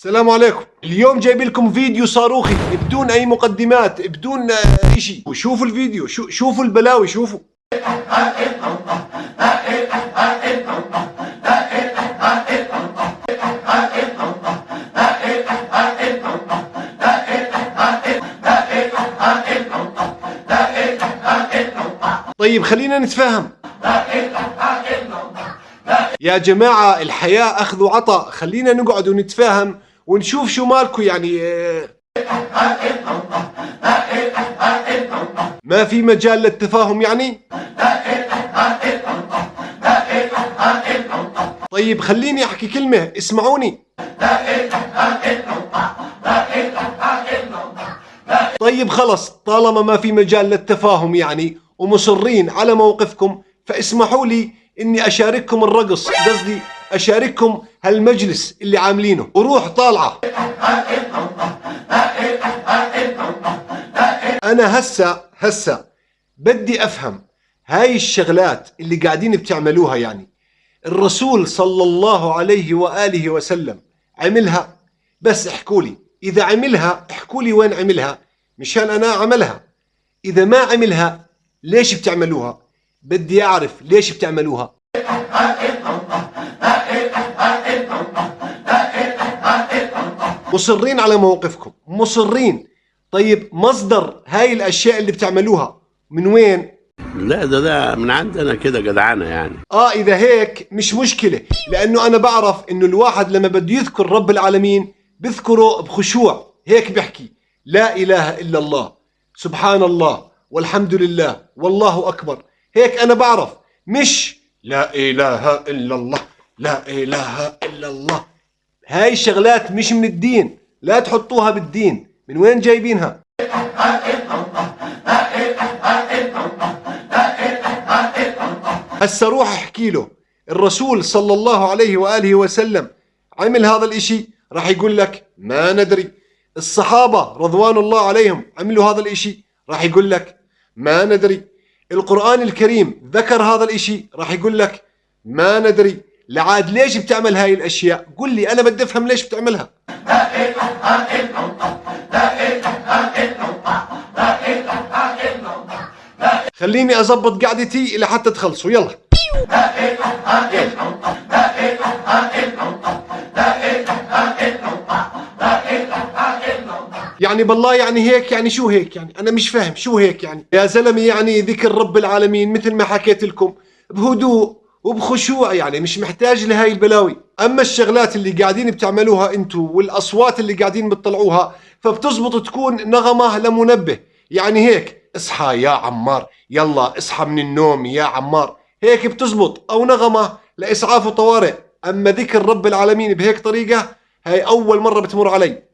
السلام عليكم. اليوم جايب لكم فيديو صاروخي بدون اي مقدمات، بدون اشي. وشوفوا الفيديو، شوفوا البلاوي، شوفوا. طيب خلينا نتفاهم يا جماعة، الحياة أخذ وعطاء، خلينا نقعد ونتفاهم ونشوف شو مالكم يعني. ما في مجال للتفاهم يعني. طيب خليني أحكي كلمة، اسمعوني. طيب خلص، طالما ما في مجال للتفاهم يعني ومصرين على موقفكم، فاسمحوا لي اني اشارككم الرقص، قصدي اشارككم هالمجلس اللي عاملينه، وروح طالعة. انا هسا بدي افهم هاي الشغلات اللي قاعدين بتعملوها، يعني الرسول صلى الله عليه وآله وسلم عملها؟ بس احكوا لي، اذا عملها احكوا لي وين عملها مشان انا اعملها. اذا ما عملها ليش بتعملوها؟ بدي اعرف ليش بتعملوها. مصرين على موقفكم، مصرين. طيب مصدر هاي الاشياء اللي بتعملوها من وين؟ لا ده من عندنا كده جدعانه يعني. اذا هيك مش مشكلة، لانه انا بعرف انه الواحد لما بده يذكر رب العالمين بذكره بخشوع، هيك بحكي لا اله الا الله، سبحان الله، والحمد لله، والله اكبر. هيك انا بعرف، مش لا اله الا الله، لا اله الا الله. هاي الشغلات مش من الدين، لا تحطوها بالدين. من وين جايبينها؟ هسا روح احكي له الرسول صلى الله عليه وآله وسلم عمل هذا الاشي، راح يقول لك ما ندري. الصحابة رضوان الله عليهم عملوا هذا الاشي، راح يقول لك ما ندري. القرآن الكريم ذكر هذا الاشي، راح يقول لك ما ندري. لعاد ليش بتعمل هاي الاشياء؟ قل لي، انا بدي افهم ليش بتعملها. خليني اضبط قعدتي لحتى تخلصوا، يلا. يعني بالله يعني هيك، يعني شو هيك يعني؟ انا مش فاهم شو هيك يعني يا زلمه. يعني ذكر رب العالمين مثل ما حكيت لكم بهدوء وبخشوع، يعني مش محتاج لهاي البلاوي. اما الشغلات اللي قاعدين بتعملوها انتو والاصوات اللي قاعدين بتطلعوها، فبتزبط تكون نغمه لمنبه، يعني هيك اصحى يا عمار، يلا اصحى من النوم يا عمار، هيك بتزبط، او نغمه لاسعاف وطوارئ. اما ذكر رب العالمين بهيك طريقه، هاي اول مره بتمر علي.